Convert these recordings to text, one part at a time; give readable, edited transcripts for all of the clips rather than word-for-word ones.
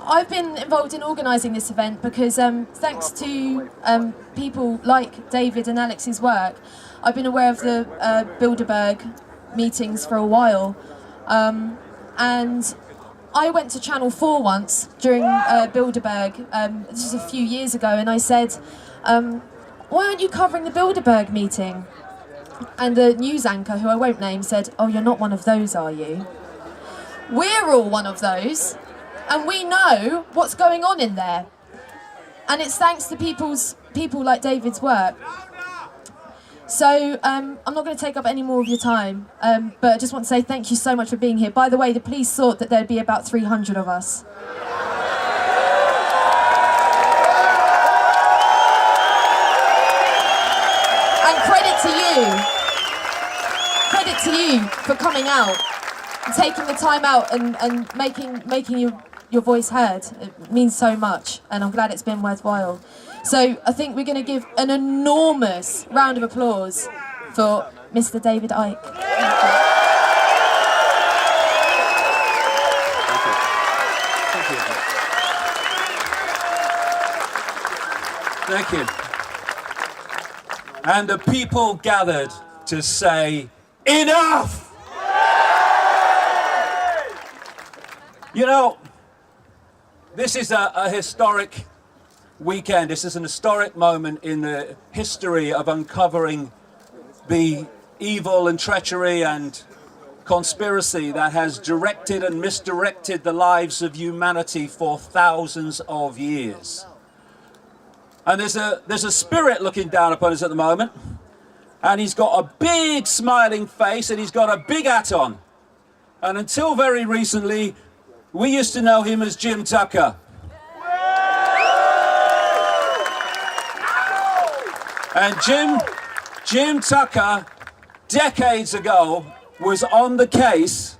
I've been involved in organising this event because thanks to people like David and Alex's work, I've been aware of the Bilderberg meetings for a while. And I went to Channel 4 once during Bilderberg, this was a few years ago, and I said, why aren't you covering the Bilderberg meeting? And the news anchor, who I won't name, said, oh, you're not one of those, are you? We're all one of those, and we know what's going on in there. And it's thanks to people like David's work. So I'm not going to take up any more of your time, but I just want to say thank you so much for being here. By the way, the police thought that there'd be about 300 of us. And credit to you for coming out and taking the time out and making your voice heard. It means so much, and I'm glad it's been worthwhile. So I think we're going to give an enormous round of applause for Mr. David Icke. Thank you. And the people gathered to say, enough! You know, this is a historic weekend. This is an historic moment in the history of uncovering the evil and treachery and conspiracy that has directed and misdirected the lives of humanity for thousands of years. And there's a spirit looking down upon us at the moment, and he's got a big smiling face and he's got a big hat on. And until very recently, we used to know him as Jim Tucker. And Jim Tucker, decades ago, was on the case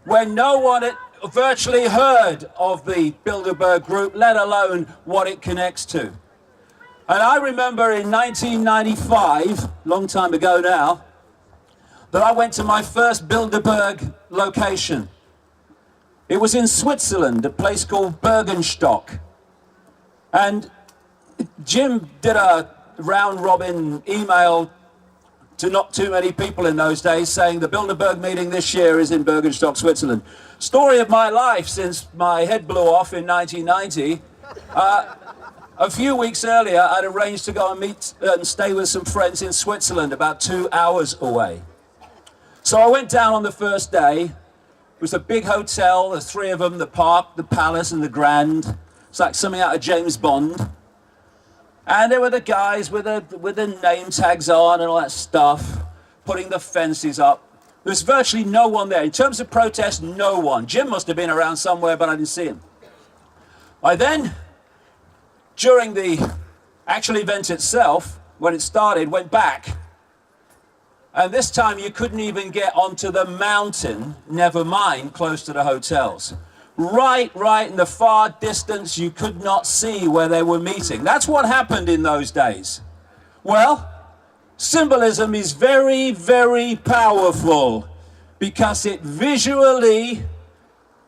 when no one had virtually heard of the Bilderberg group, let alone what it connects to. And I remember in 1995, long time ago now, that I went to my first Bilderberg location. It was in Switzerland, a place called Bergenstock. And Jim did a round-robin email to not too many people in those days saying the Bilderberg meeting this year is in Bergenstock, Switzerland. Story of my life since my head blew off in 1990. A few weeks earlier, I'd arranged to go and meet and stay with some friends in Switzerland about 2 hours away. So I went down on the first day. It was a big hotel, the three of them, the Park, the Palace and the Grand. It's like something out of James Bond. And there were the guys with the name tags on and all that stuff, putting the fences up. There was virtually no one there. In terms of protest, no one. Jim must have been around somewhere, but I didn't see him. I then, during the actual event itself, when it started, went back. And this time you couldn't even get onto the mountain, never mind close to the hotels. Right in the far distance, you could not see where they were meeting. That's what happened in those days. Well, symbolism is very, very powerful because it visually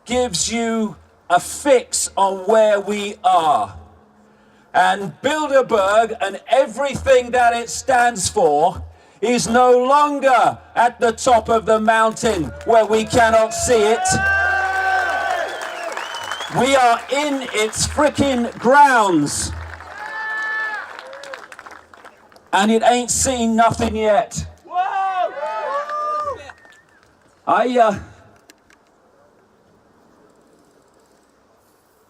gives you a fix on where we are. And Bilderberg and everything that it stands for is no longer at the top of the mountain where we cannot see it. We are in its frickin' grounds. And it ain't seen nothing yet. I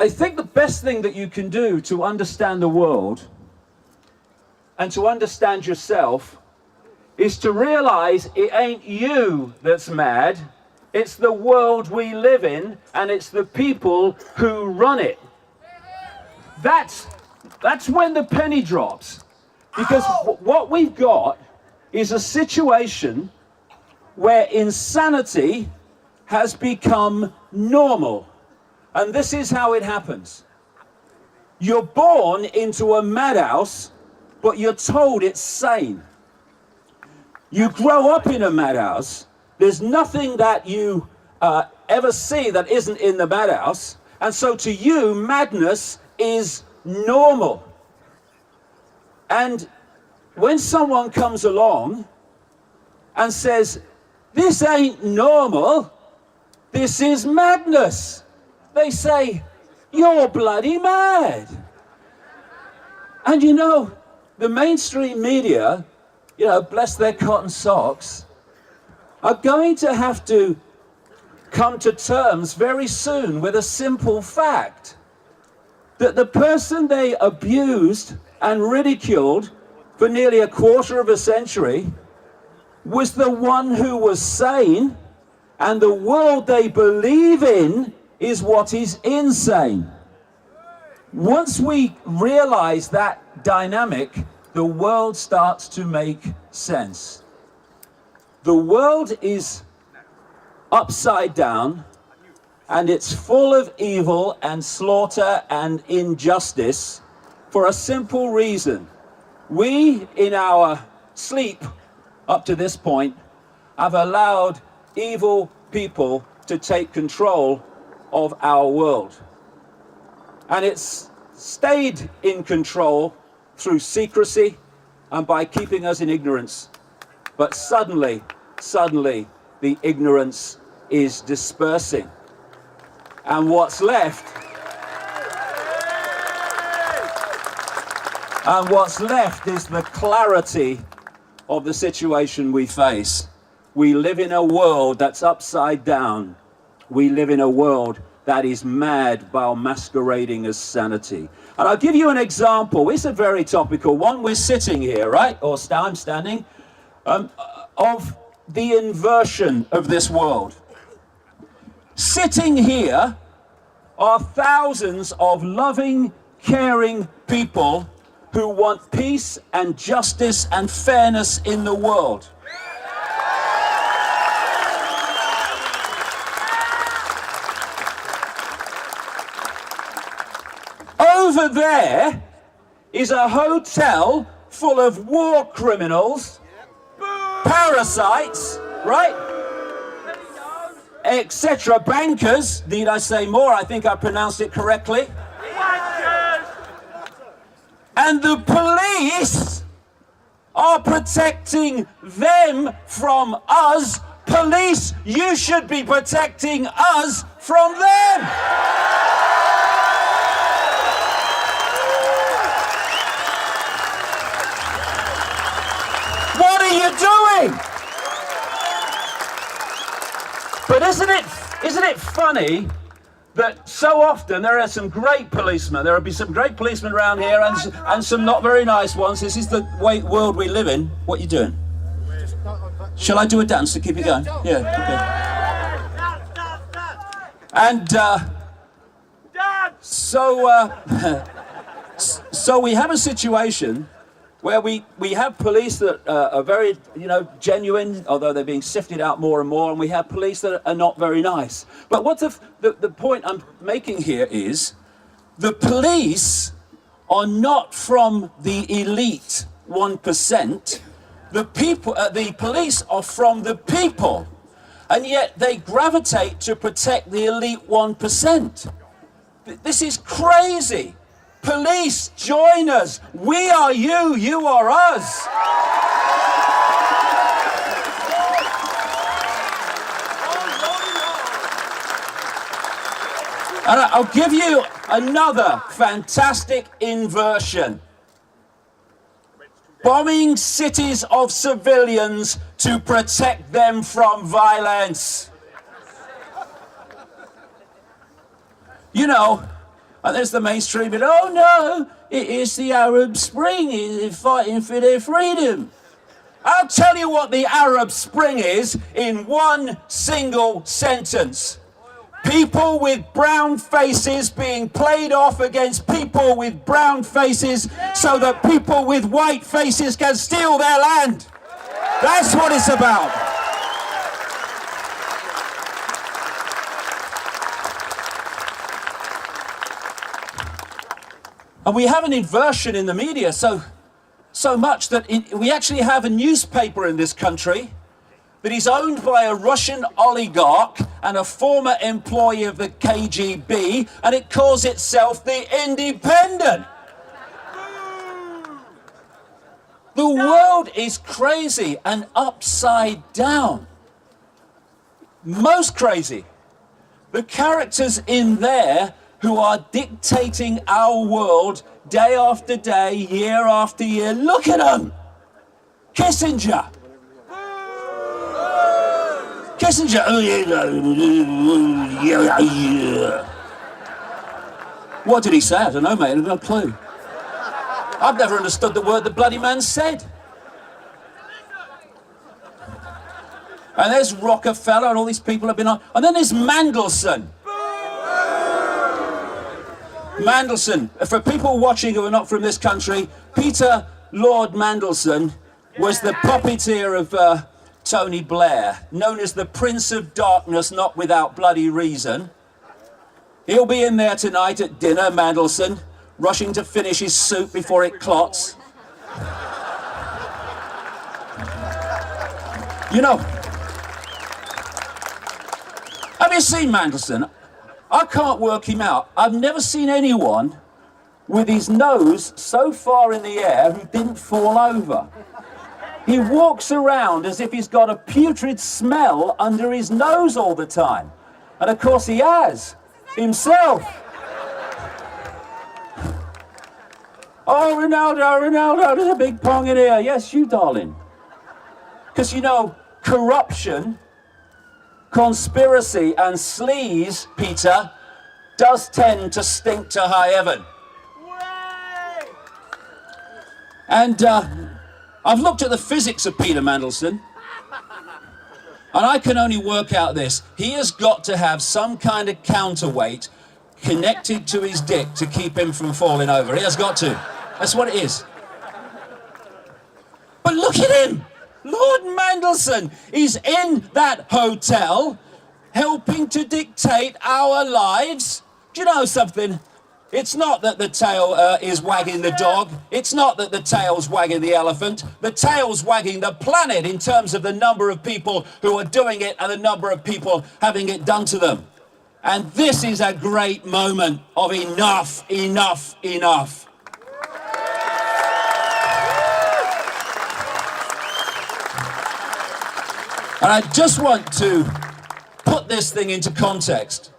think the best thing that you can do to understand the world and to understand yourself is to realize it ain't you that's mad. It's the world we live in, and it's the people who run it. That's when the penny drops. Because what we've got is a situation where insanity has become normal. And this is how it happens. You're born into a madhouse, but you're told it's sane. You grow up in a madhouse. There's nothing that you ever see that isn't in the madhouse, And so to you, madness is normal. And when someone comes along and says, this ain't normal, this is madness, they say, you're bloody mad. And you know, the mainstream media, you know, bless their cotton socks, are going to have to come to terms very soon with a simple fact, that the person they abused and ridiculed for nearly a quarter of a century was the one who was sane, and the world they believe in is what is insane. Once we realize that dynamic, the world starts to make sense. The world is upside down, and it's full of evil and slaughter and injustice for a simple reason. We, in our sleep up to this point, have allowed evil people to take control of our world. And it's stayed in control through secrecy and by keeping us in ignorance. But suddenly, the ignorance is dispersing. And what's left is the clarity of the situation we face. We live in a world that's upside down. We live in a world that is mad while masquerading as sanity. And I'll give you an example. It's a very topical one. We're sitting here, right? Or I'm standing, of the inversion of this world. Sitting here are thousands of loving, caring people who want peace and justice and fairness in the world. Over there is a hotel full of war criminals, parasites, right? Etc. Bankers, need I say more? I think I pronounced it correctly. And the police are protecting them from us. Police, you should be protecting us from them. What are you doing? But isn't it funny that so often there are some great policemen, there will be some great policemen around here and some not very nice ones. This is the world we live in. What are you doing? Shall I do a dance to keep it going? Yeah, okay. And so we have a situation where we have police that are very, genuine, although they're being sifted out more and more, and we have police that are not very nice. But what the point I'm making here is, the police are not from the elite 1%. The police are from the people, and yet they gravitate to protect the elite 1%. This is crazy. Police, join us. We are you, you are us. And I'll give you another fantastic inversion. Bombing cities of civilians to protect them from violence. And there's the mainstream, but oh no, it is the Arab Spring, they're fighting for their freedom. I'll tell you what the Arab Spring is in one single sentence. People with brown faces being played off against people with brown faces so that people with white faces can steal their land. That's what it's about. And we have an inversion in the media so much that we actually have a newspaper in this country that is owned by a Russian oligarch and a former employee of the KGB, and it calls itself the Independent. The world is crazy and upside down. Most crazy. The characters in there who are dictating our world day after day, year after year. Look at them! Kissinger. Kissinger. What did he say? I don't know, mate. I have no clue. I've never understood the word the bloody man said. And there's Rockefeller and all these people have been on. And then there's Mandelson. Mandelson. For people watching who are not from this country, Peter Lord Mandelson was the puppeteer of Tony Blair, known as the Prince of Darkness, not without bloody reason. He'll be in there tonight at dinner, Mandelson, rushing to finish his soup before it clots. You know, have you seen Mandelson? I can't work him out. I've never seen anyone with his nose so far in the air who didn't fall over. He walks around as if he's got a putrid smell under his nose all the time. And of course he has, himself. Oh, Ronaldo, there's a big pong in here. Yes, you, darling. Because, you know, corruption, conspiracy and sleaze, Peter, does tend to stink to high heaven. And I've looked at the physics of Peter Mandelson, and I can only work out this. He has got to have some kind of counterweight connected to his dick to keep him from falling over. He has got to. That's what it is. But look at him! Lord Mandelson is in that hotel helping to dictate our lives. Do you know something? It's not that the tail is wagging the dog. It's not that the tail's wagging the elephant. The tail's wagging the planet in terms of the number of people who are doing it and the number of people having it done to them. And this is a great moment of enough, enough, enough. And I just want to put this thing into context,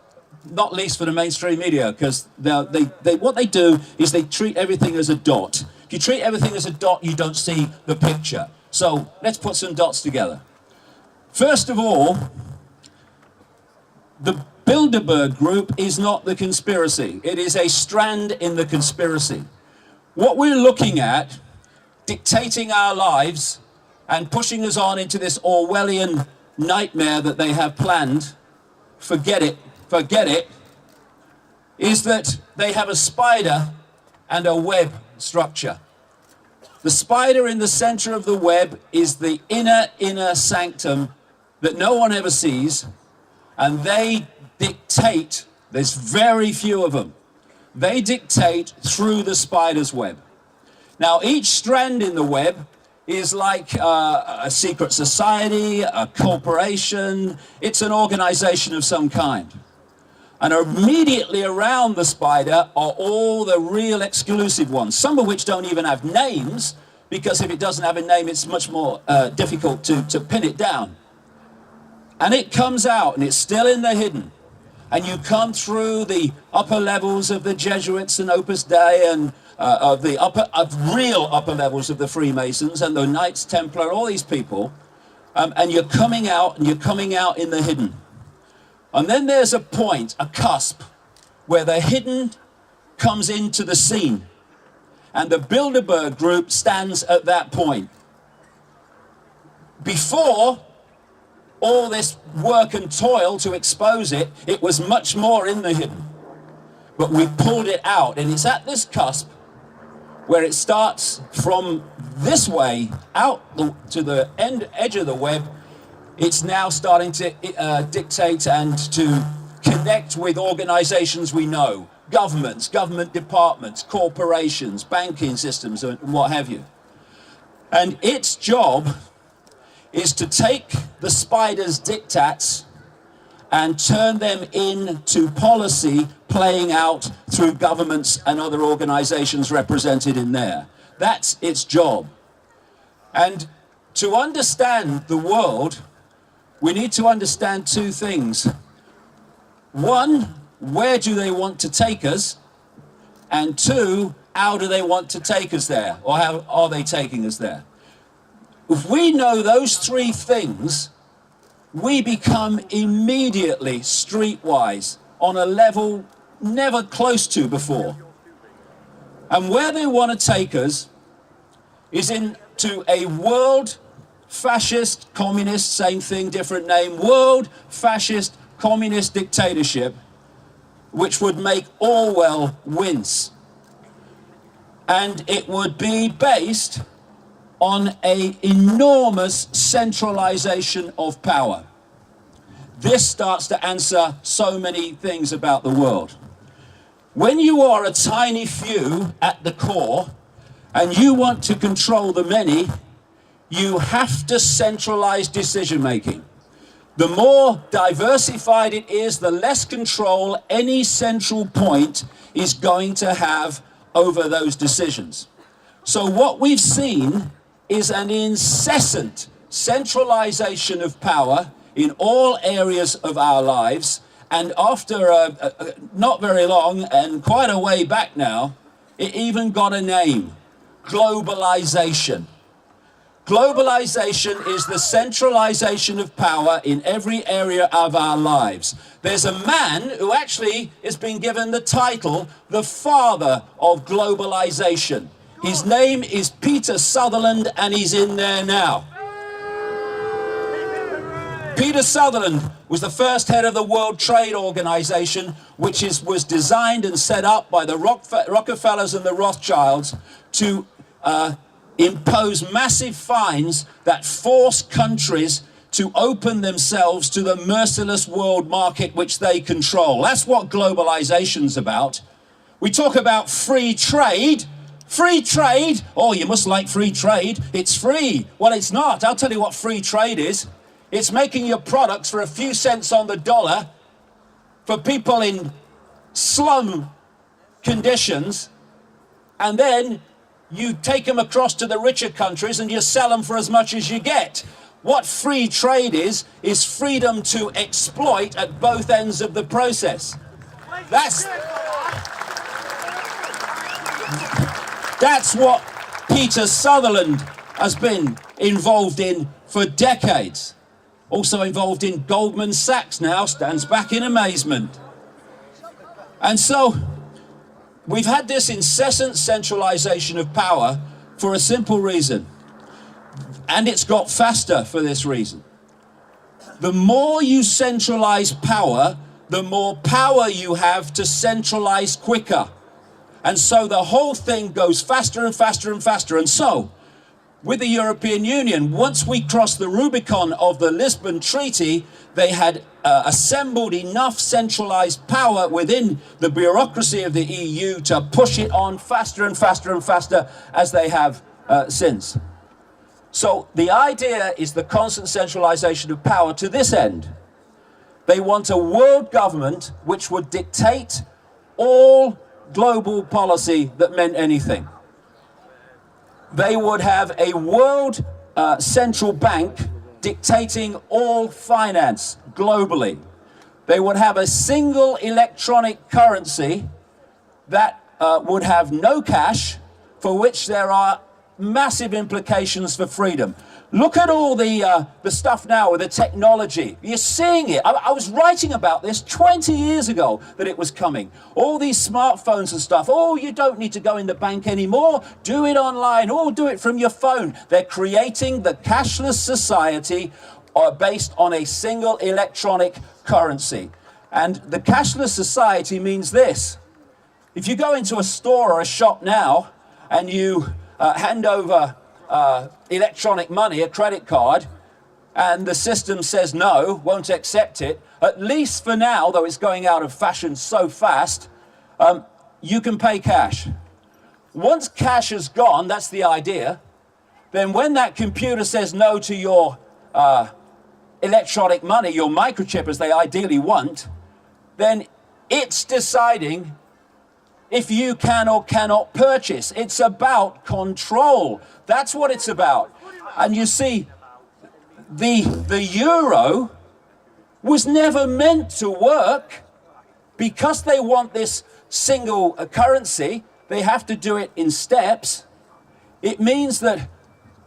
not least for the mainstream media, because what they do is they treat everything as a dot. If you treat everything as a dot, you don't see the picture. So let's put some dots together. First of all, the Bilderberg group is not the conspiracy. It is a strand in the conspiracy. What we're looking at, dictating our lives and pushing us on into this Orwellian nightmare that they have planned, forget it, is that they have a spider and a web structure. The spider in the center of the web is the inner sanctum that no one ever sees, and they dictate, there's very few of them, they dictate through the spider's web. Now each strand in the web is like a secret society, a corporation. It's an organization of some kind. And immediately around the spider are all the real exclusive ones, some of which don't even have names, because if it doesn't have a name, it's much more difficult to pin it down. And it comes out, and it's still in the hidden. And you come through the upper levels of the Jesuits and Opus Dei and of real upper levels of the Freemasons and the Knights Templar, all these people, and you're coming out in the hidden. And then there's a point, a cusp, where the hidden comes into the scene, and the Bilderberg group stands at that point. Before all this work and toil to expose it, it was much more in the hidden. But we pulled it out, and it's at this cusp where it starts from this way out to the edge of the web. It's now starting to dictate and to connect with organizations we know, governments, government departments, corporations, banking systems, and what have you. And its job is to take the spider's diktats and turn them into policy playing out through governments and other organizations represented in there. That's its job. And to understand the world, we need to understand two things. One, where do they want to take us? And two, how do they want to take us there? Or how are they taking us there? If we know those three things, we become immediately streetwise on a level never close to before. And where they want to take us is into a world fascist, communist, same thing, different name, world fascist, communist dictatorship, which would make Orwell wince. And it would be based on an enormous centralization of power. This starts to answer so many things about the world. When you are a tiny few at the core and you want to control the many, you have to centralize decision making. The more diversified it is, the less control any central point is going to have over those decisions. So what we've seen is an incessant centralization of power in all areas of our lives. And after not very long, and quite a way back now, it even got a name: globalization. Globalization is the centralization of power in every area of our lives. There's a man who actually has been given the title, the father of globalization. His name is Peter Sutherland, and he's in there now. Peter Sutherland was the first head of the World Trade Organization, which was designed and set up by the Rockefellers and the Rothschilds to impose massive fines that force countries to open themselves to the merciless world market which they control. That's what globalization's about. We talk about free trade. Free trade? Oh, you must like free trade. It's free. Well, it's not. I'll tell you what free trade is. It's making your products for a few cents on the dollar for people in slum conditions, and then you take them across to the richer countries and you sell them for as much as you get. What free trade is freedom to exploit at both ends of the process. That's what Peter Sutherland has been involved in for decades. Also involved in Goldman Sachs now, stands back in amazement. And so we've had this incessant centralization of power for a simple reason. And it's got faster for this reason. The more you centralize power, the more power you have to centralize quicker. And so the whole thing goes faster and faster and faster. And so, with the European Union, once we crossed the Rubicon of the Lisbon Treaty, they had assembled enough centralized power within the bureaucracy of the EU to push it on faster and faster and faster as they have since. So the idea is the constant centralization of power to this end. They want a world government which would dictate all global policy that meant anything. They would have a world central bank dictating all finance globally. They would have a single electronic currency that would have no cash, for which there are massive implications for freedom. Look at all the stuff now with the technology. You're seeing it. I was writing about this 20 years ago that it was coming. All these smartphones and stuff. Oh, you don't need to go in the bank anymore. Do it online. Oh, do it from your phone. They're creating the cashless society based on a single electronic currency. And the cashless society means this. If you go into a store or a shop now and you hand over electronic money, a credit card, and the system says no, won't accept it, at least for now, though it's going out of fashion so fast, you can pay cash. Once cash is gone, that's the idea, then when that computer says no to your electronic money, your microchip as they ideally want, then it's deciding if you can or cannot purchase. It's about control. That's what it's about. And you see, the euro was never meant to work. Because they want this single currency, they have to do it in steps. It means that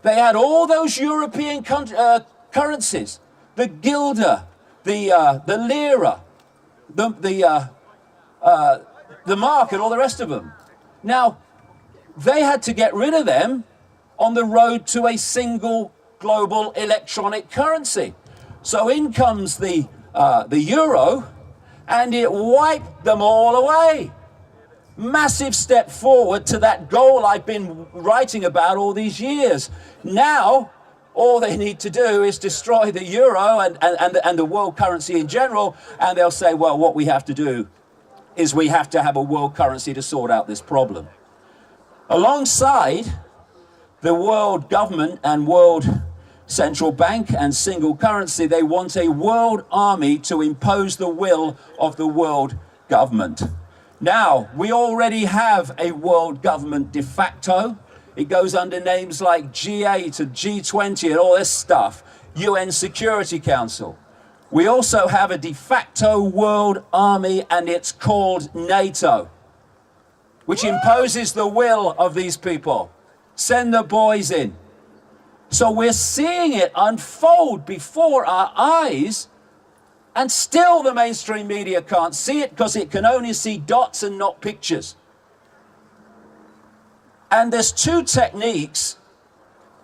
they had all those European currencies, the guilder, the lira, the mark, and all the rest of them. Now, they had to get rid of them on the road to a single global electronic currency. So in comes the euro, and it wiped them all away. Massive step forward to that goal I've been writing about all these years. Now, all they need to do is destroy the euro and the world currency in general, and they'll say, well, what we have to do is we have to have a world currency to sort out this problem. Alongside the world government and world central bank and single currency, they want a world army to impose the will of the world government. Now, we already have a world government de facto. It goes under names like G8 and G20 and all this stuff, UN Security Council. We also have a de facto world army, and it's called NATO, which imposes the will of these people. Send the boys in. So we're seeing it unfold before our eyes, and still the mainstream media can't see it because it can only see dots and not pictures. And there's two techniques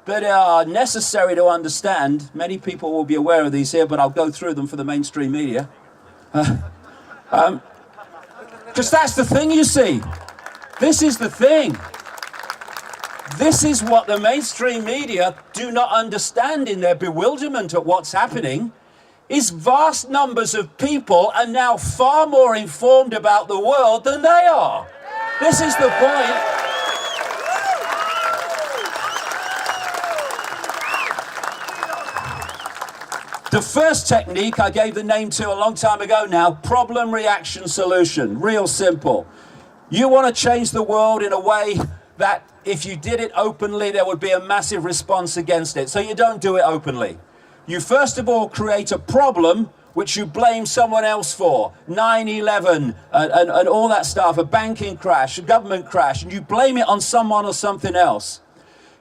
that are necessary to understand. Many people will be aware of these here, but I'll go through them for the mainstream media. Because that's the thing, you see. This is the thing. This is what the mainstream media do not understand in their bewilderment at what's happening, is vast numbers of people are now far more informed about the world than they are. This is the point. The first technique I gave the name to a long time ago now, problem, reaction, solution. Real simple. You want to change the world in a way that if you did it openly, there would be a massive response against it. So you don't do it openly. You first of all create a problem which you blame someone else for. 9/11 and all that stuff, a banking crash, a government crash, and you blame it on someone or something else.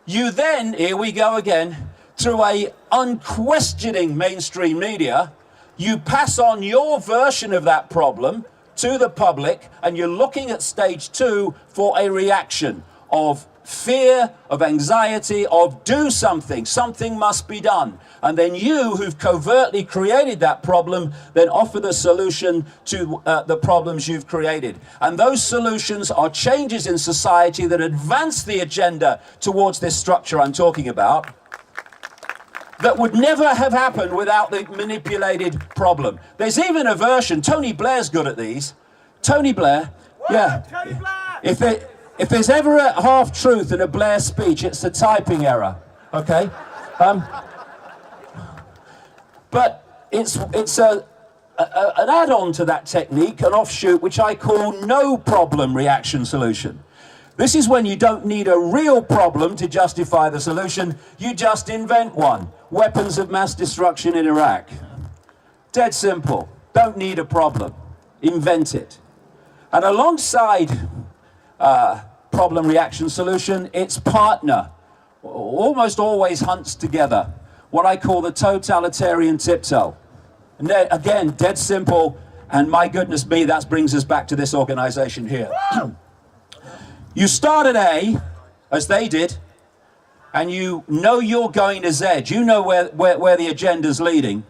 You then, here we go again, through a unquestioning mainstream media, you pass on your version of that problem to the public, and you're looking at stage 2 for a reaction of fear, of anxiety, of do something, something must be done. And then you, who've covertly created that problem, then offer the solution to the problems you've created. And those solutions are changes in society that advance the agenda towards this structure I'm talking about, that would never have happened without the manipulated problem. There's even a version, Tony Blair's good at these. Tony Blair, yeah. Tony Blair! If there's ever a half-truth in a Blair speech, it's a typing error, okay? But it's an add-on to that technique, an offshoot, which I call no problem reaction solution. This is when you don't need a real problem to justify the solution, you just invent one. Weapons of mass destruction in Iraq. Dead simple. Don't need a problem. Invent it. And alongside problem reaction solution, its partner almost always hunts together, what I call the totalitarian tiptoe. And then, again, dead simple, and my goodness me, that brings us back to this organization here. You start at A, as they did, and you know you're going to Z. You know where the agenda's leading.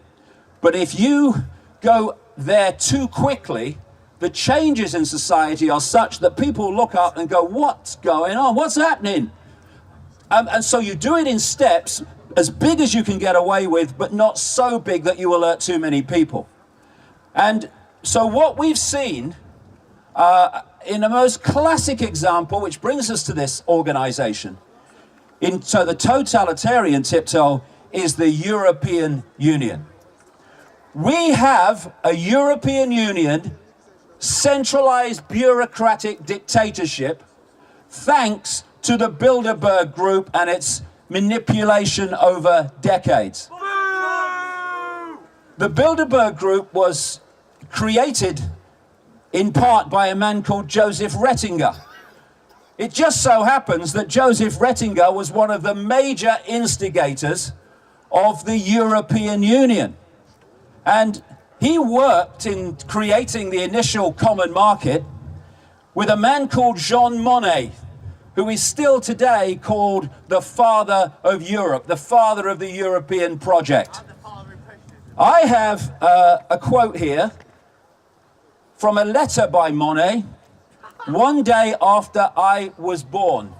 But if you go there too quickly, the changes in society are such that people look up and go, what's going on? What's happening? And so you do it in steps, as big as you can get away with, but not so big that you alert too many people. And so what we've seen in the most classic example, which brings us to this organization, so the totalitarian tiptoe is the European Union. We have a European Union centralized bureaucratic dictatorship thanks to the Bilderberg Group and its manipulation over decades. The Bilderberg Group was created in part by a man called Joseph Rettinger. It just so happens that Joseph Rettinger was one of the major instigators of the European Union. And he worked in creating the initial common market with a man called Jean Monnet, who is still today called the father of Europe, the father of the European project. I have a quote here from a letter by Monnet one day after I was born.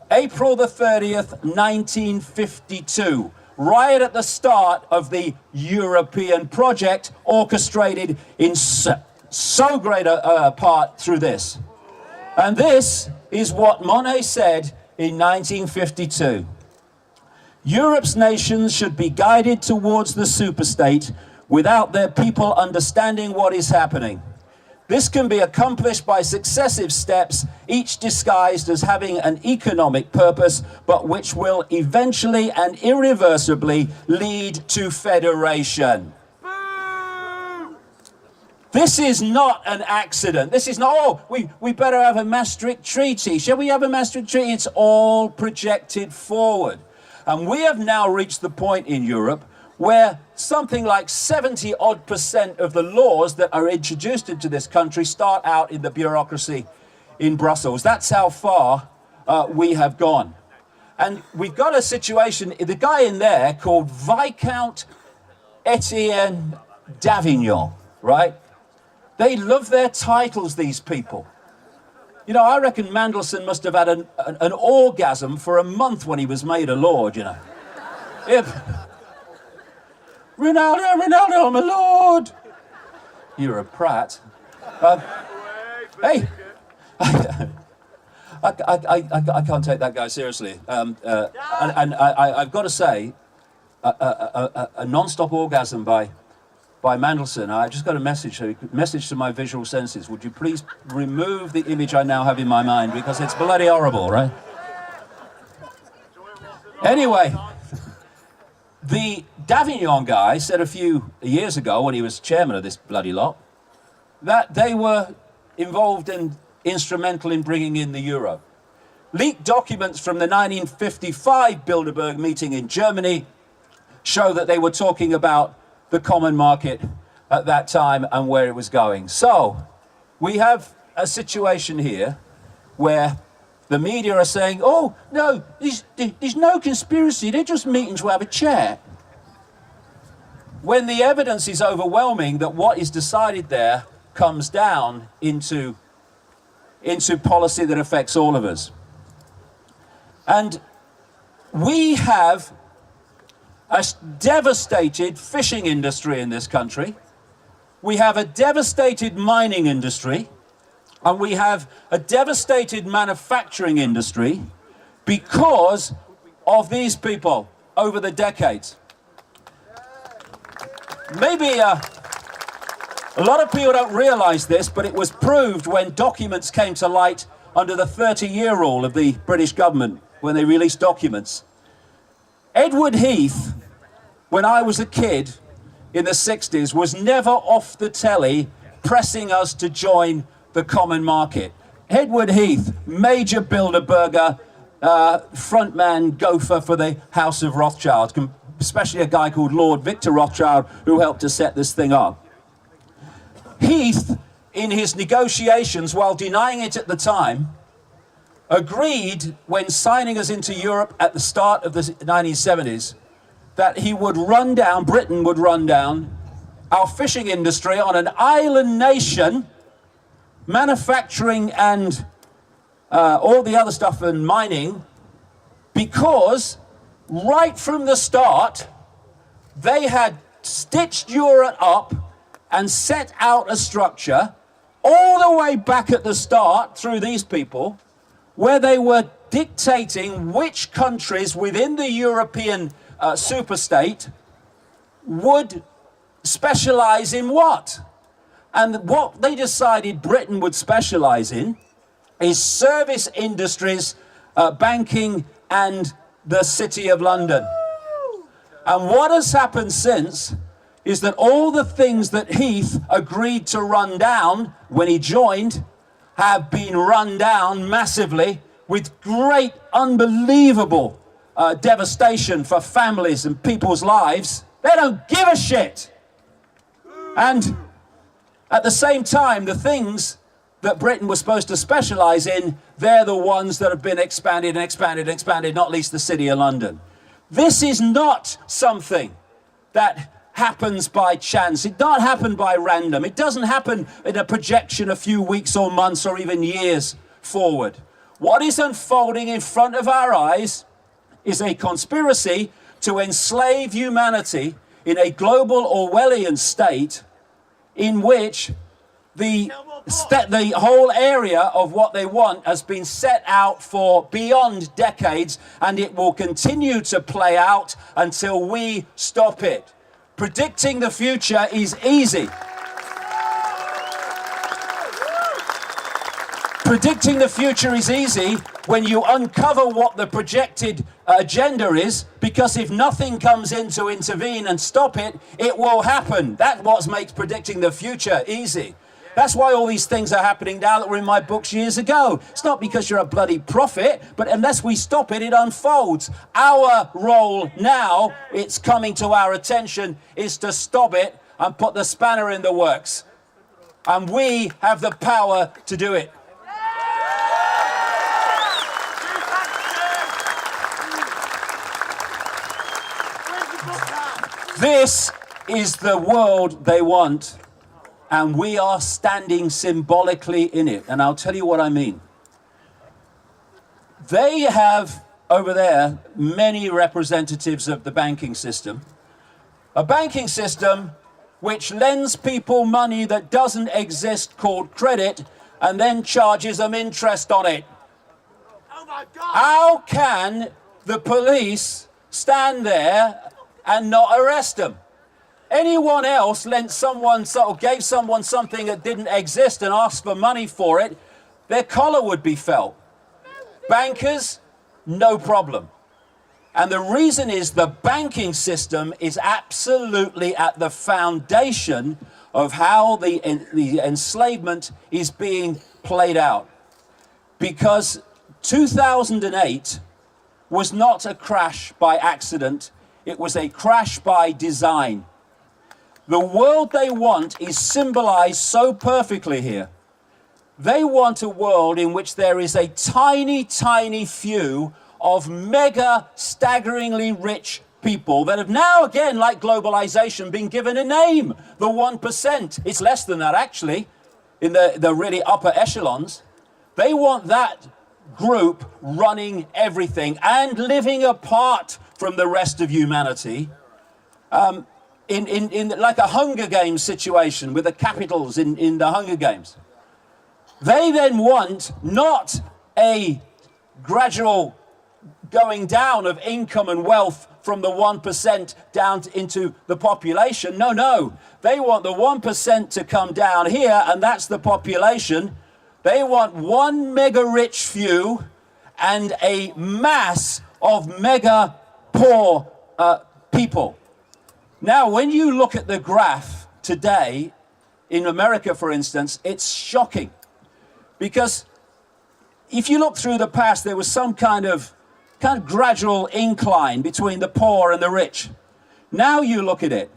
April the 30th, 1952, right at the start of the European project, orchestrated in so great a part through this. And this is what Monnet said in 1952. Europe's nations should be guided towards the superstate without their people understanding what is happening. This can be accomplished by successive steps, each disguised as having an economic purpose, but which will eventually and irreversibly lead to federation. This is not an accident. This is not, oh, we better have a Maastricht Treaty. Shall we have a Maastricht Treaty? It's all projected forward. And we have now reached the point in Europe where something like 70% of the laws that are introduced into this country start out in the bureaucracy in Brussels. That's how far we have gone. And we've got a situation, the guy in there called Viscount Etienne d'Avignon, right? They love their titles, these people. You know, I reckon Mandelson must have had an orgasm for a month when he was made a lord, you know. Ronaldo, my lord! You're a prat. Hey! I can't take that guy seriously. And I've got to say, a non-stop orgasm by Mandelson. I just got a message to my visual senses. Would you please remove the image I now have in my mind, because it's bloody horrible, right? Anyway, the d'Avignon guy said a few years ago, when he was chairman of this bloody lot, that they were involved and instrumental in bringing in the euro. Leaked documents from the 1955 Bilderberg meeting in Germany show that they were talking about the common market at that time and where it was going. So we have a situation here where the media are saying, oh, no, there's no conspiracy, they're just meeting to have a chat. When the evidence is overwhelming that what is decided there comes down into policy that affects all of us. And we have a devastated fishing industry in this country. We have a devastated mining industry. And we have a devastated manufacturing industry because of these people over the decades. Maybe a lot of people don't realize this, but it was proved when documents came to light under the 30-year rule of the British government, when they released documents. Edward Heath, when I was a kid in the 60s, was never off the telly pressing us to join the common market. Edward Heath, major Bilderberger, frontman gopher for the House of Rothschild, especially a guy called Lord Victor Rothschild, who helped to set this thing up. Heath, in his negotiations, while denying it at the time, agreed when signing us into Europe at the start of the 1970s that he would run down, Britain would run down, our fishing industry on an island nation, manufacturing and all the other stuff and mining, because right from the start, they had stitched Europe up and set out a structure all the way back at the start through these people, where they were dictating which countries within the European superstate would specialize in what? And what they decided Britain would specialize in is service industries, banking, and the City of London. And what has happened since is that all the things that Heath agreed to run down when he joined have been run down massively with great, unbelievable devastation for families and people's lives. They don't give a shit. And at the same time, the things that Britain was supposed to specialise in, they're the ones that have been expanded and expanded and expanded, not least the City of London. This is not something that happens by chance. It doesn't happen by random. It doesn't happen in a projection a few weeks or months or even years forward. What is unfolding in front of our eyes is a conspiracy to enslave humanity in a global Orwellian state in which the whole area of what they want has been set out for beyond decades, and it will continue to play out until we stop it. Predicting the future is easy. Predicting the future is easy when you uncover what the projected agenda is, because if nothing comes in to intervene and stop it, it will happen. That's what makes predicting the future easy. That's why all these things are happening now that were in my books years ago. It's not because you're a bloody prophet, but unless we stop it, it unfolds. Our role now, it's coming to our attention, is to stop it and put the spanner in the works. And we have the power to do it. This is the world they want, and we are standing symbolically in it. And I'll tell you what I mean. They have, over there, many representatives of the banking system. A banking system which lends people money that doesn't exist, called credit, and then charges them interest on it. Oh my God. How can the police stand there and not arrest them? Anyone else lent someone or gave someone something that didn't exist and asked for money for it, their collar would be felt. Bankers, no problem. And the reason is the banking system is absolutely at the foundation of how the enslavement is being played out. Because 2008 was not a crash by accident, it was a crash by design. The world they want is symbolized so perfectly here. They want a world in which there is a tiny, tiny few of mega, staggeringly rich people that have now, again, like globalization, been given a name, the 1%. It's less than that, actually, in the really upper echelons. They want that group running everything and living apart from the rest of humanity. In like a Hunger Games situation with the capitals in the Hunger Games. They then want not a gradual going down of income and wealth from the 1% down into the population. No. They want the 1% to come down here, and that's the population. They want one mega rich few and a mass of mega poor people. Now, when you look at the graph today, in America, for instance, it's shocking. Because if you look through the past, there was some kind of gradual incline between the poor and the rich. Now you look at it,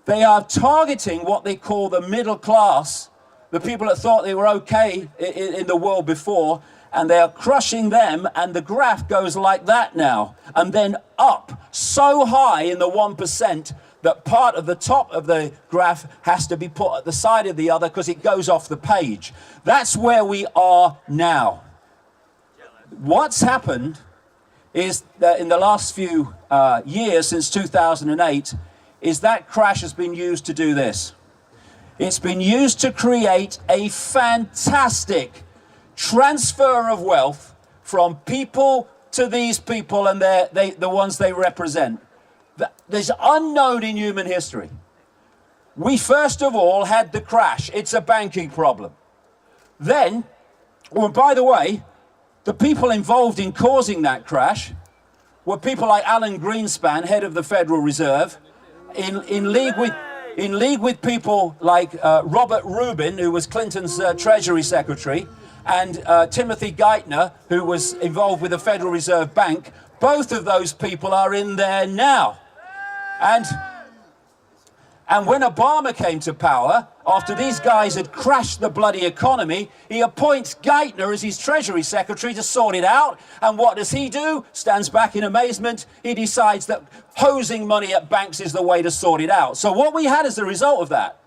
they are targeting what they call the middle class, the people that thought they were okay in the world before, and they are crushing them, and the graph goes like that now, and then up so high in the 1%, that part of the top of the graph has to be put at the side of the other because it goes off the page. That's where we are now. What's happened is that in the last few years, since 2008, is that crash has been used to do this. It's been used to create a fantastic transfer of wealth from people to these people and the ones they represent. There's unknown in human history. we first of all had the crash. It's a banking problem. Then, oh, and by the way, the people involved in causing that crash were people like Alan Greenspan, head of the Federal Reserve, in league with people like Robert Rubin, who was Clinton's Treasury Secretary, and Timothy Geithner, who was involved with the Federal Reserve Bank. Both of those people are in there now. And when Obama came to power, after these guys had crashed the bloody economy, he appoints Geithner as his Treasury Secretary to sort it out. And what does he do? Stands back in amazement. He decides that hosing money at banks is the way to sort it out. So what we had as a result of that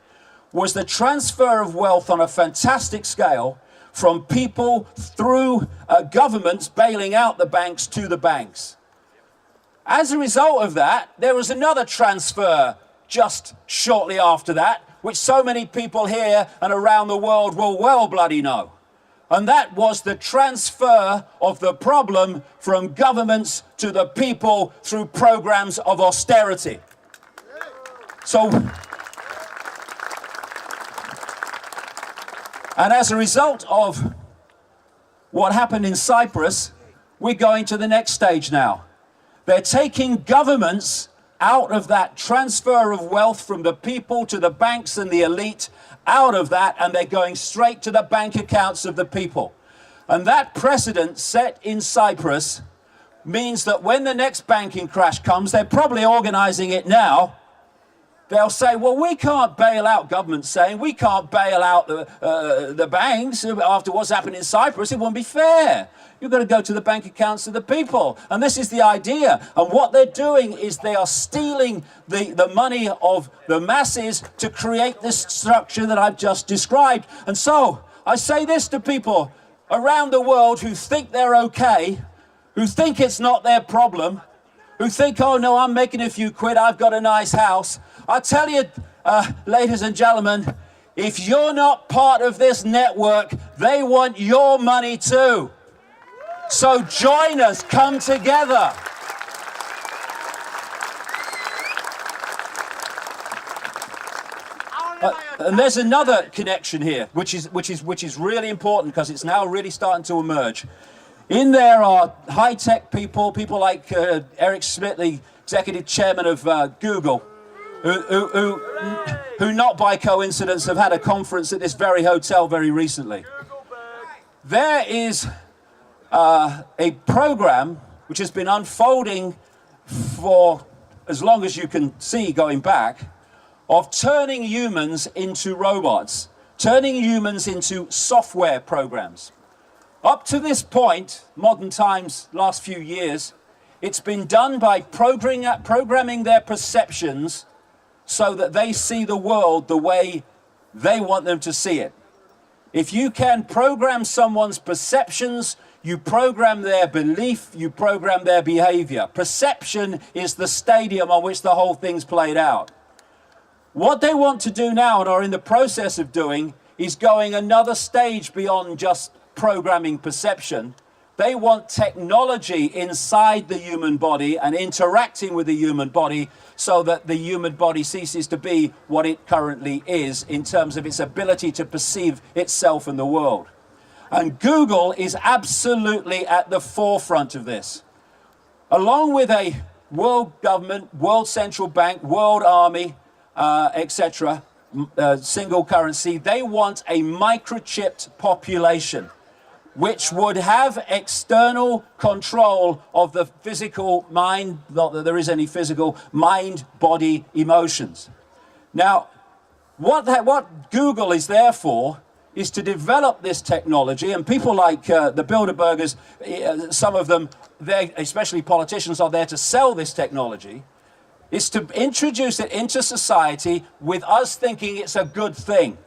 was the transfer of wealth on a fantastic scale from people through governments bailing out the banks to the banks. As a result of that, there was another transfer just shortly after that, which so many people here and around the world will well bloody know. And that was the transfer of the problem from governments to the people through programs of austerity. So, and as a result of what happened in Cyprus, we're going to the next stage now. They're taking governments out of that transfer of wealth from the people to the banks and the elite, out of that, and they're going straight to the bank accounts of the people. And that precedent set in Cyprus means that when the next banking crash comes, they're probably organizing it now, they'll say, well, we can't bail out, government's saying, we can't bail out the banks after what's happened in Cyprus. It won't be fair. You've got to go to the bank accounts of the people. And this is the idea. And what they're doing is they are stealing the money of the masses to create this structure that I've just described. And so I say this to people around the world who think they're okay, who think it's not their problem, who think, oh no, I'm making a few quid, I've got a nice house. I tell you, ladies and gentlemen, if you're not part of this network, they want your money too. So join us, come together. And there's another connection here, which is really important because it's now really starting to emerge. In there are high-tech people like Eric Schmidt, the executive chairman of Google, who not by coincidence have had a conference at this very hotel very recently. There is a program which has been unfolding for as long as you can see going back, of turning humans into robots, turning humans into software programs. Up to this point, modern times, last few years, it's been done by programming their perceptions so that they see the world the way they want them to see it. If you can program someone's perceptions, you program their belief, you program their behavior. Perception is the stadium on which the whole thing's played out. What they want to do now, and are in the process of doing, is going another stage beyond just programming perception. They want technology inside the human body and interacting with the human body so that the human body ceases to be what it currently is in terms of its ability to perceive itself and the world. And Google is absolutely at the forefront of this. Along with a world government, world central bank, world army, etc., single currency, they want a microchipped population which would have external control of the physical mind, not that there is any physical, mind, body, emotions. Now, what Google is there for is to develop this technology, and people like the Bilderbergers, some of them, especially politicians, are there to sell this technology, is to introduce it into society with us thinking it's a good thing.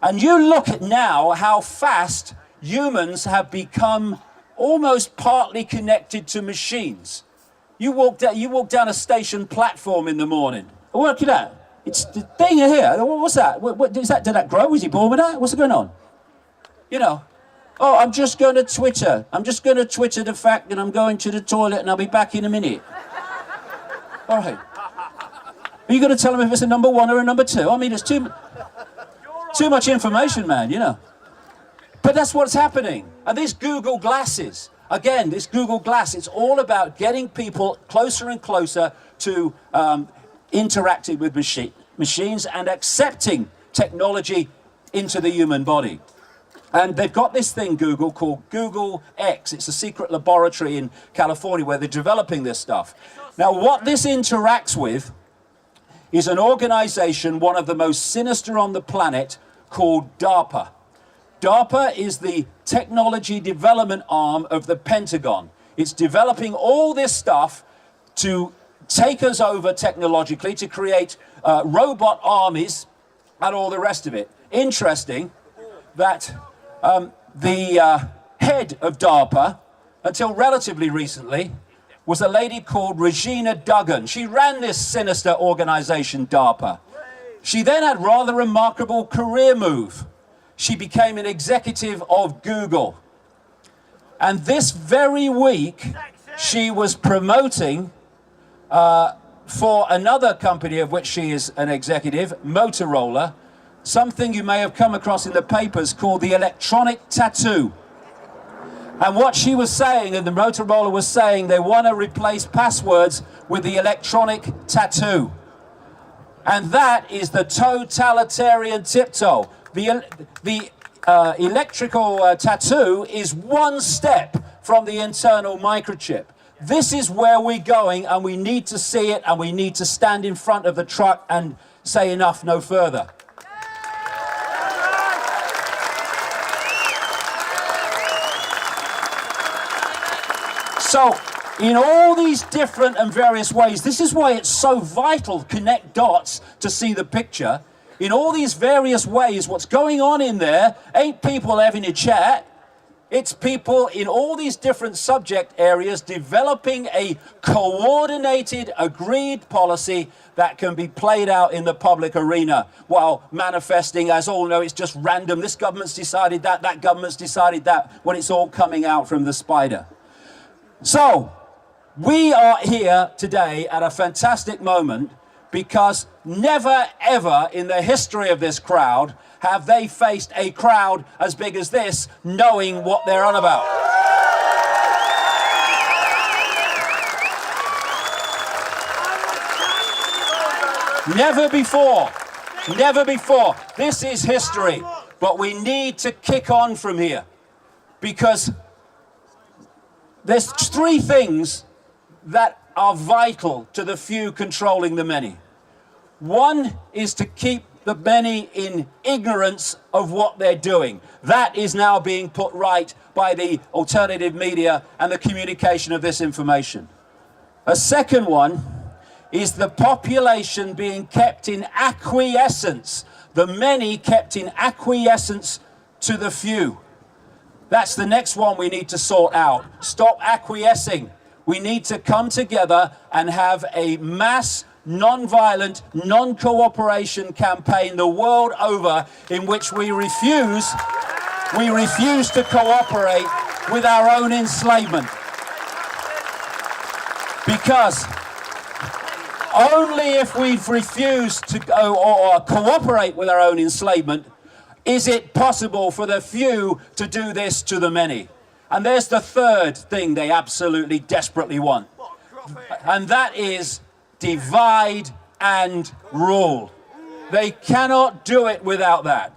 And you look at now how fast humans have become almost partly connected to machines. You walk down a station platform in the morning. Oh, look at that. It's the thing here. What's that? What is that? Did that grow? Was he born with that? What's going on? You know, oh, I'm just going to Twitter. I'm just going to Twitter the fact that I'm going to the toilet and I'll be back in a minute. All right. Are you going to tell them if it's a number 1 or a number 2? I mean, it's too much information, man, you know. But that's what's happening. And these Google glasses, again, this Google Glass, it's all about getting people closer and closer to interacting with machines and accepting technology into the human body. And they've got this thing, Google, called Google X. It's a secret laboratory in California where they're developing this stuff. Now, what this interacts with is an organization, one of the most sinister on the planet, called DARPA. DARPA is the technology development arm of the Pentagon. It's developing all this stuff to take us over technologically, to create robot armies and all the rest of it. Interesting that the head of DARPA, until relatively recently, was a lady called Regina Duggan. She ran this sinister organization, DARPA. She then had a rather remarkable career move. She became an executive of Google. And this very week, she was promoting for another company of which she is an executive, Motorola, something you may have come across in the papers called the electronic tattoo. And what she was saying, and the Motorola was saying, they want to replace passwords with the electronic tattoo. And that is the totalitarian tiptoe. The electrical tattoo is one step from the internal microchip. This is where we're going, and we need to see it, and we need to stand in front of the truck and say enough, no further. So, in all these different and various ways, this is why it's so vital to connect dots to see the picture. In all these various ways, what's going on in there ain't people having a chat. It's people in all these different subject areas developing a coordinated, agreed policy that can be played out in the public arena while manifesting, as all know, it's just random. This government's decided that, that government's decided that, when it's all coming out from the spider. So, we are here today at a fantastic moment because never ever in the history of this crowd have they faced a crowd as big as this knowing what they're on about. Never before. Never before. This is history. But we need to kick on from here because there's 3 things that are vital to the few controlling the many. One is to keep the many in ignorance of what they're doing. That is now being put right by the alternative media and the communication of this information. A second one is the population being kept in acquiescence, the many kept in acquiescence to the few. That's the next one we need to sort out. Stop acquiescing. We need to come together and have a mass, non-violent, non-cooperation campaign the world over in which we refuse to cooperate with our own enslavement. Because only if we've refused to go or cooperate with our own enslavement is it possible for the few to do this to the many. And there's the third thing they absolutely desperately want. And that is divide and rule. They cannot do it without that.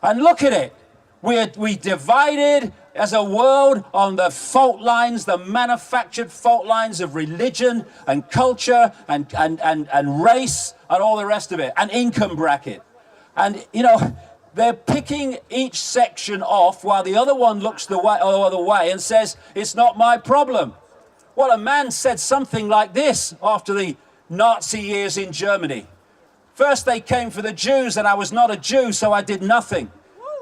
And look at it. We divided as a world on the fault lines, the manufactured fault lines of religion and culture and race and all the rest of it, and income bracket. And, you know, they're picking each section off while the other one looks the other way and says, it's not my problem. Well, a man said something like this after the Nazi years in Germany. First they came for the Jews and I was not a Jew, so I did nothing.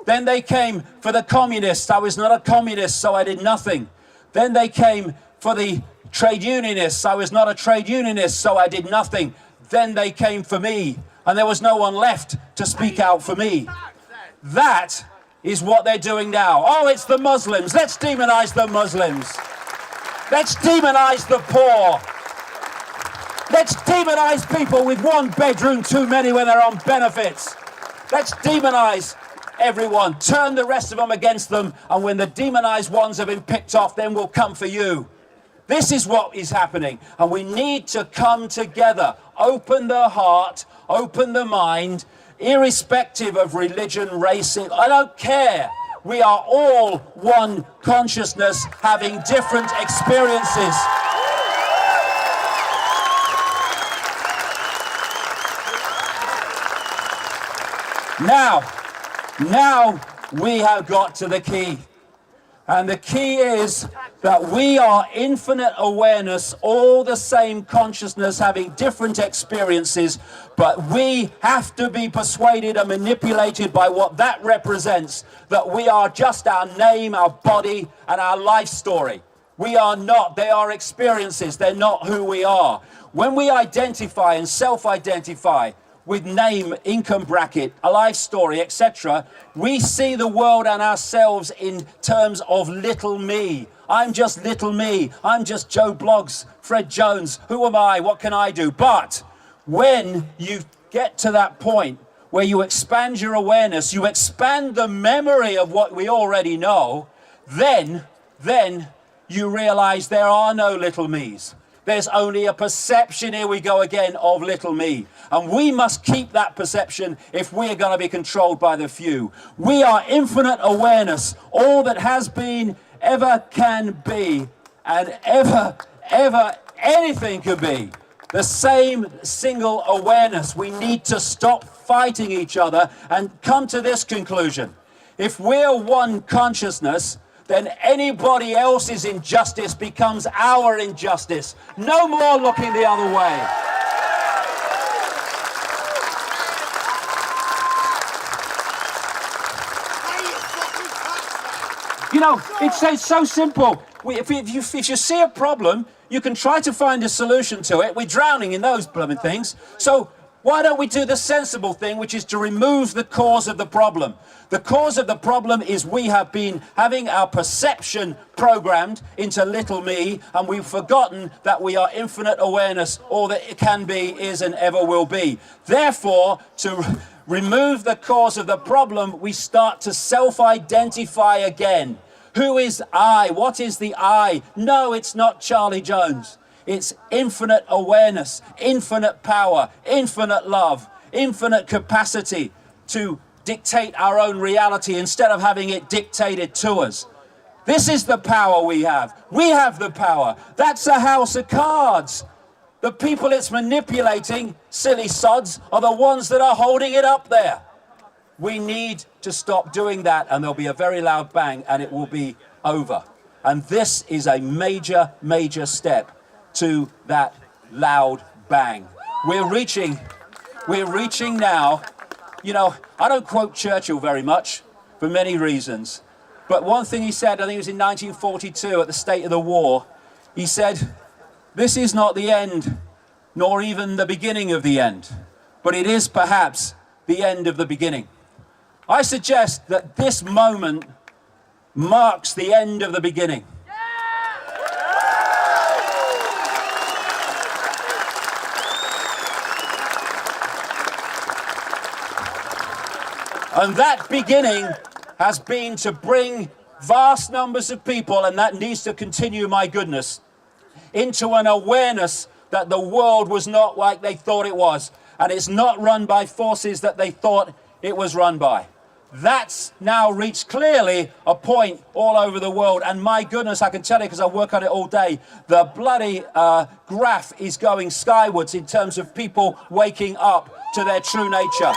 Then they came for the communists. I was not a communist, so I did nothing. Then they came for the trade unionists. I was not a trade unionist, so I did nothing. Then they came for me, and there was no one left to speak out for me. That is what they're doing now. Oh, it's the Muslims. Let's demonize the Muslims. Let's demonize the poor. Let's demonize people with one bedroom too many when they're on benefits. Let's demonize everyone, turn the rest of them against them, and when the demonized ones have been picked off, then we'll come for you. This is what is happening, and we need to come together, open the heart, open the mind, irrespective of religion, race, I don't care. We are all one consciousness having different experiences. Now we have got to the key. And the key is that we are infinite awareness, all the same consciousness, having different experiences, but we have to be persuaded and manipulated by what that represents, that we are just our name, our body, and our life story. We are not. They are experiences. They're not who we are. When we identify and self-identify with name, income bracket, a life story, etc., we see the world and ourselves in terms of little me. I'm just little me. I'm just Joe Bloggs, Fred Jones. Who am I? What can I do? But when you get to that point where you expand your awareness, you expand the memory of what we already know, then you realize there are no little me's. There's only a perception, here we go again, of little me. And we must keep that perception if we're going to be controlled by the few. We are infinite awareness, all that has been, ever can be, and ever anything can be. The same single awareness. We need to stop fighting each other and come to this conclusion. If we're one consciousness, then anybody else's injustice becomes our injustice. No more looking the other way. You know, it's so simple. If you see a problem, you can try to find a solution to it. We're drowning in those blooming things. So why don't we do the sensible thing, which is to remove the cause of the problem? The cause of the problem is we have been having our perception programmed into little me, and we've forgotten that we are infinite awareness, all that it can be, is, and ever will be. Therefore, to remove the cause of the problem, we start to self-identify again. Who is I? What is the I? No, it's not Charlie Jones. It's infinite awareness, infinite power, infinite love, infinite capacity to dictate our own reality instead of having it dictated to us. This is the power we have. We have the power. That's a house of cards. The people it's manipulating, silly sods, are the ones that are holding it up there. We need to stop doing that, and there'll be a very loud bang, and it will be over. And this is a major, major step to that loud bang. We're reaching now. You know, I don't quote Churchill very much for many reasons, but one thing he said, I think it was in 1942 at the State of the War, he said, "This is not the end, nor even the beginning of the end, but it is perhaps the end of the beginning." I suggest that this moment marks the end of the beginning. And that beginning has been to bring vast numbers of people, and that needs to continue, my goodness, into an awareness that the world was not like they thought it was, and it's not run by forces that they thought it was run by. That's now reached clearly a point all over the world, and my goodness, I can tell you because I work on it all day, the bloody graph is going skywards in terms of people waking up to their true nature.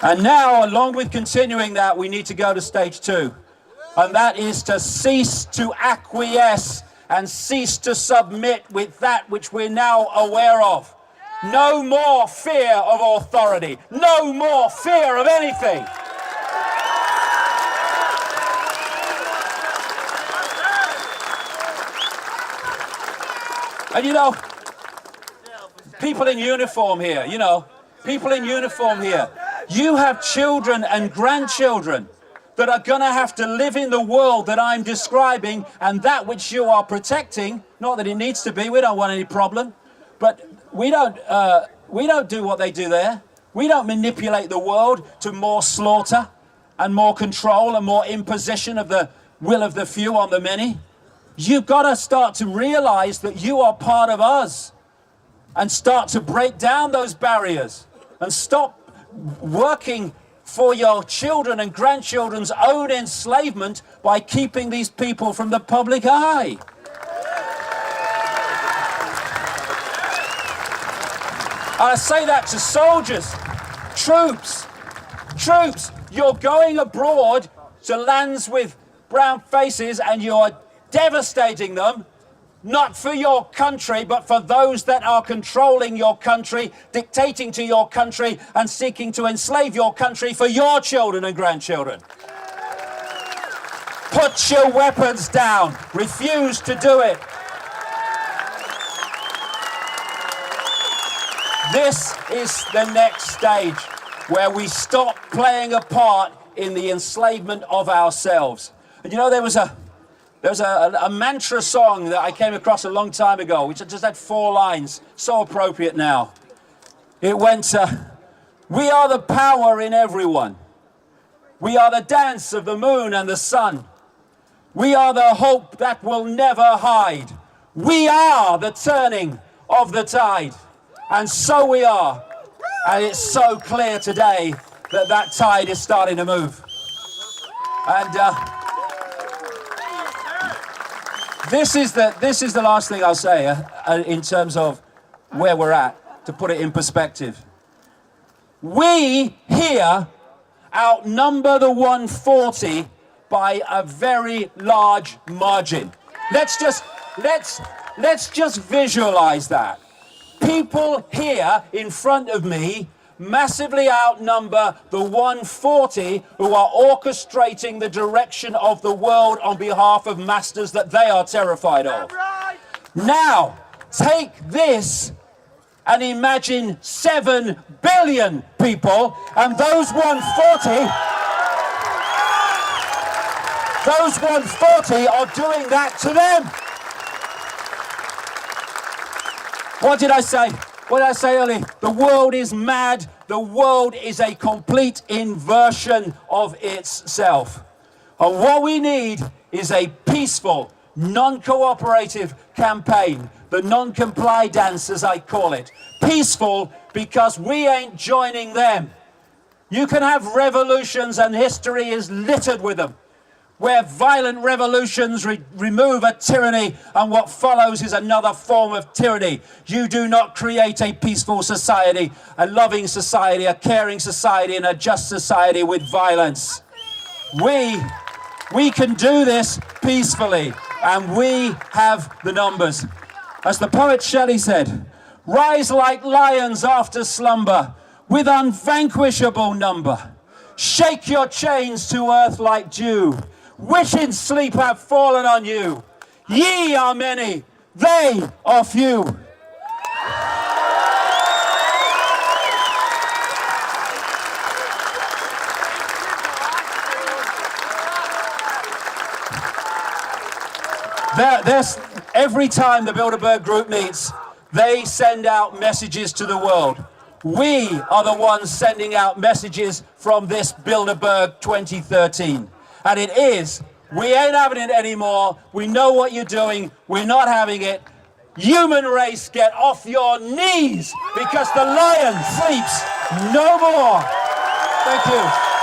And now, along with continuing that, we need to go to stage 2. And that is to cease to acquiesce and cease to submit with that which we're now aware of. No more fear of authority. No more fear of anything. And you know, people in uniform here, people in uniform here. You have children and grandchildren that are going to have to live in the world that I'm describing and that which you are protecting. Not that it needs to be, we don't want any problem, but we don't do what they do there. We don't manipulate the world to more slaughter and more control and more imposition of the will of the few on the many. You've got to start to realize that you are part of us and start to break down those barriers and stop working for your children and grandchildren's own enslavement by keeping these people from the public eye. I say that to soldiers, troops, you're going abroad to lands with brown faces and you're devastating them, not for your country, but for those that are controlling your country, dictating to your country and seeking to enslave your country for your children and grandchildren. Put your weapons down. Refuse to do it. This is the next stage where we stop playing a part in the enslavement of ourselves. And you know, there was a mantra song that I came across a long time ago, which just had 4 lines, so appropriate now. It went, we are the power in everyone. We are the dance of the moon and the sun. We are the hope that will never hide. We are the turning of the tide. And so we are. And it's so clear today that that tide is starting to move. And this is the last thing I'll say in terms of where we're at, to put it in perspective. We here outnumber the 140 by a very large margin. Let's just visualize that. People here in front of me massively outnumber the 140 who are orchestrating the direction of the world on behalf of masters that they are terrified of. Now, take this and imagine 7 billion people, and those 140 are doing that to them. What did I say? What did I say earlier? The world is mad. The world is a complete inversion of itself. And what we need is a peaceful, non-cooperative campaign. The non-comply dance, as I call it. Peaceful because we ain't joining them. You can have revolutions, and history is littered with them, where violent revolutions remove a tyranny, and what follows is another form of tyranny. You do not create a peaceful society, a loving society, a caring society, and a just society with violence. We can do this peacefully, and we have the numbers. As the poet Shelley said, rise like lions after slumber, with unvanquishable number. Shake your chains to earth like dew, which in sleep have fallen on you. Ye are many, they are few. Every time the Bilderberg group meets, they send out messages to the world. We are the ones sending out messages from this Bilderberg 2013. And it is, we ain't having it anymore. We know what you're doing. We're not having it. Human race, get off your knees, because the lion sleeps no more. Thank you.